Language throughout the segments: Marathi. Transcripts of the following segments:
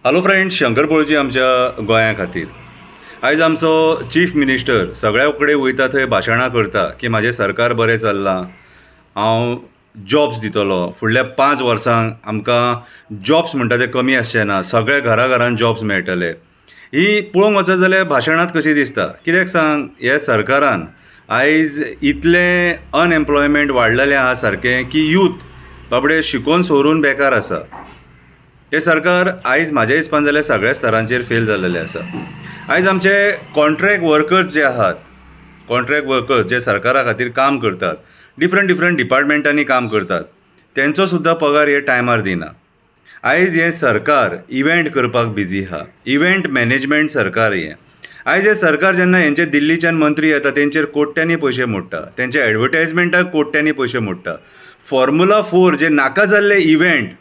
हॅलो फ्रेंड्स, शंकर पळोवची आमच्या गोंया खातीर आयज आमचो चीफ मिनिस्टर सगळ्या कडेन वयता थंय भाशणां करता की म्हाजें सरकार बरें चल्लां, हांव जॉब्स दितलो. फुडल्या 5 वर्सांक आमकां जॉब्स म्हणटा ते कमी आसचे ना, सगळ्या घराघरांत जॉब्स मेळटले. ही पळोवंक वचत जाल्यार भाशणांत कशी दिसता. कित्याक सांग, ह्या सरकारान आयज इतलें अनएम्प्लॉयमेंट वाडलेलें आहा सारकें की यूथ बाबडे शिकून सवरून बेकार आसा. हे सरकार आयज म्हाज्या हिसपान जाल्यार सगळ्या स्तरांचेर फेल जाल्लेले आसा. आयज आमचे कॉन्ट्रॅक्ट वर्कर्स जे आहात, कॉन्ट्रॅक्ट वर्कर्स जे सरकारा खातीर काम करतात, डिफरंट डिपार्टमेंटांनी काम करतात, तेंचो सुद्दां पगार हे टायमार दिना. आयज हे सरकार इव्हेंट करपाक बिजी आहा, इव्हेंट मॅनेजमेंट सरकार हें. आयज हे सरकार जेन्ना हेंचे दिल्लीच्यान मंत्री येता तेंचेर कोट्यांनी पयशे मोडटा, तेंचे एडवर्टायजमेंटाक कोट्यांनी पयशे मोडटा. फॉर्म्युला 4 जे नाका जाल्ले इव्हेंट,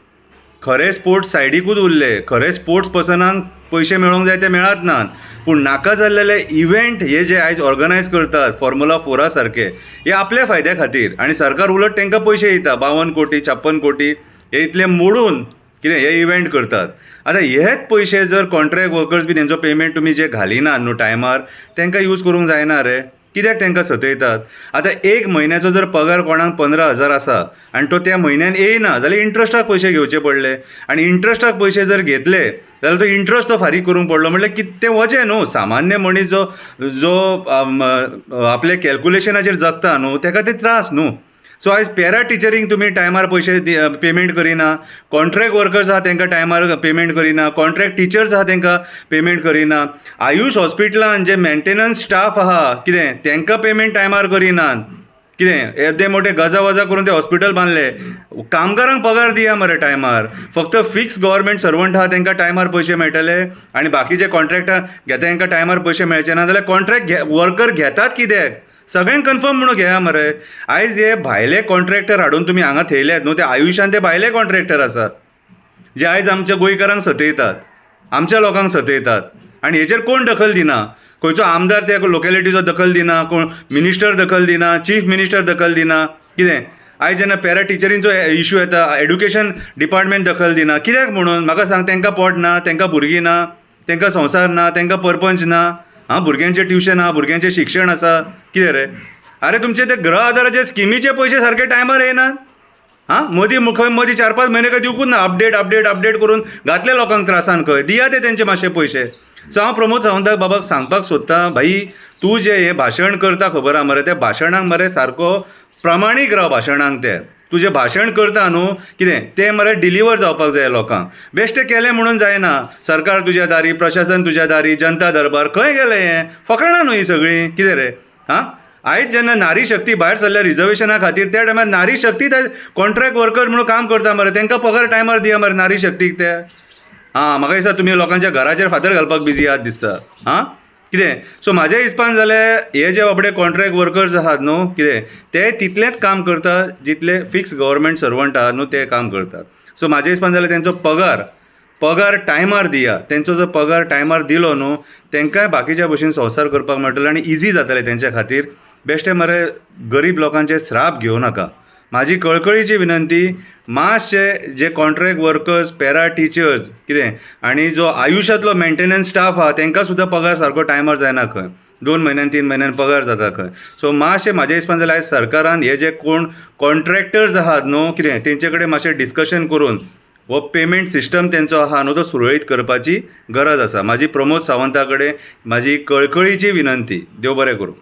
खरे स्पोर्ट्स सायडीकूच उरले, खरे स्पोर्ट्स पर्सनांक पयशे मेळोंक जाय ते मेळत नात, पूण नाका जाल्लेले इव्हेंट हे जे आयज ऑर्गनायज करतात फॉर्म्युला 4 सारके, हे आपल्या फायद्या खातीर, आनी सरकार उलट तांकां पयशे दिता 52 कोटी 56 कोटी हे इतले मोडून कितें हे इव्हेंट करतात. आतां हेच पयशे जर कॉन्ट्रॅक्ट वर्कर्स बी तेंचो पेमेंट तुमी जे घालिनात न्हू टायमार, तांकां यूज करूंक जायना रे. कित्याक तांकां सतयतात? आतां एक म्हयन्याचो जर पगार कोणाक 15,000 आसा आनी तो त्या म्हयन्यान येयना जाल्यार इंट्रस्टाक पयशे घेवचे पडले, आनी इंट्रस्टाक पयशे जर घेतले जाल्यार तो इंट्रस्ट तो फारीक करूंक पडलो. म्हणल्यार कितें तें वजें न्हू. सामान्य मनीस जो जो आपले कॅल्कुलेशनाचेर जगता न्हू, ताका ते त्रास न्हू. सो आयज पॅरा टिचरींक तुमी टायमार पयशे पेमेंट करिना, कॉन्ट्रॅक्ट वर्कर्स आहा तांकां टायमार पेमेंट करिना, कॉन्ट्रॅक्ट टिचर्स आहा तांकां पेमेंट करिना, आयुश हॉस्पिटलान जे मेंटेनन्स स्टाफ आहा कितें तांकां पेमेंट टायमार करिनात. कितें येदे मोठे गजा वजा करून ते हॉस्पिटल बांदले. कामगारांक पगार दिया मरे टायमार. फक्त फिक्स गव्हर्मेंट सर्वंट आहा तांकां टायमार पयशे मेळटले आनी बाकीचे कॉन्ट्रॅक्टर घेता तांकां टायमार पयशे मेळचे ना जाल्यार कॉन्ट्रॅक्ट वर्कर घेतात कित्याक? सगळ्यांक कन्फर्म म्हणून घेया मरे. आयज हे भायले कॉन्ट्रॅक्टर हाडून तुमी हांगा थेयल्यात न्हू, ते आयुशान ते भायले कॉन्ट्रॅक्टर आसात जे आयज आमच्या गोंयकारांक सतयतात, आमच्या लोकांक सतयतात, आनी हेचेर कोण दखल दिना. खंयचो आमदार त्या लोकॅलिटीचो दखल दिना, कोण मिनिस्टर दखल दिना, चीफ मिनिस्टर दखल दिना. कितें आयज जेन्ना पॅरा टिचरींचो इशू येता, एड्युकेशन डिपार्टमेंट दखल दिना. कित्याक म्हणून म्हाका सांग? तांकां पोट ना, तांकां भुरगीं ना, तांकां संवसार ना, तांकां परपंच ना. भुरग्यांचें ट्युशन आहा, भुरग्यांचें शिक्षण आसा. कितें रे? अरे तुमचे ते गृह आदाराचे स्किमीचे पयशे सारके टायमार येनात. मदीं 4-5 म्हयने दिवकूच ना. अपडेट करून घातले लोकांक त्रासान. खंय दिया ते तेंचे मातशे पयशे. सो हांव प्रमोद सावंताक बाबाक सांगपाक सोदतां, भाई तूं जे हें भाशण करता खबर आहा मरे, त्या भाशणांक मरे सारको प्रामाणीक राव. भाशणांक ते तूं जें भाशण करता न्हू कितें तें मरे डिलिव्हर जावपाक जाय लोकांक. बेश्टें केलें म्हणून जायना. सरकार तुज्या दारी, प्रशासन तुज्या दारी, जनता दरबार खंय गेलें हें? फकाणां न्हू ही सगळीं. कितें रे? आयज जेन्ना नारी शक्ती भायर सरल्या रिजर्वेशना खातीर, त्या टायमार नारी शक्ती कॉन्ट्रॅक्ट वर्कर म्हणून काम करता मरे, तांकां पगार टायमार दिया मरे नारी शक्तीक ते. म्हाका दिसता तुमी लोकांच्या घराचेर फातर घालपाक बिजी आहात दिसता. कितें? सो म्हाज्या हिसपान जाल्यार हे जे बाबडे कॉन्ट्रॅक्ट वर्कर्स आहात न्हू, कितें ते तितलेंच काम करतात जितले फिक्स गव्हर्मेंट सर्वंट आहात न्हू ते काम करतात. सो म्हाज्या हिसपान जाल्यार तेंचो पगार टायमार दिया. तेंचो जर पगार टायमार दिलो न्हू, तांकांय बाकीच्या भशेन संवसार करपाक मेळटलो आनी इजी जातलें तेंच्या खातीर. बेश्टें मरे गरीब लोकांचे श्राप घेवं नाका. म्हाजी कळकळीची विनंती, मातशे जे कॉन्ट्रॅक्ट वर्कर्स, पॅरा टिचर्स कितें आनी जो आयुशांतलो मेंटेनन्स स्टाफ आहा तांकां सुद्दां पगार सारको टायमार जायना. खंय 2 म्हयन्यान 3 म्हयन्यान पगार जाता खंय. सो मातशें म्हाज्या हिसपान जाल्यार आयज सरकारान हे जे कोण कॉन्ट्रॅक्टर्स आहात न्हू कितें तेंचे कडेन मातशें डिस्कशन करून हो पेमेंट सिस्टम तेंचो आहा न्हू तो सुरळीत करपाची गरज आसा. म्हाजी प्रमोद सावंता कडेन म्हाजी कळकळीची विनंती. देव बरें करूं.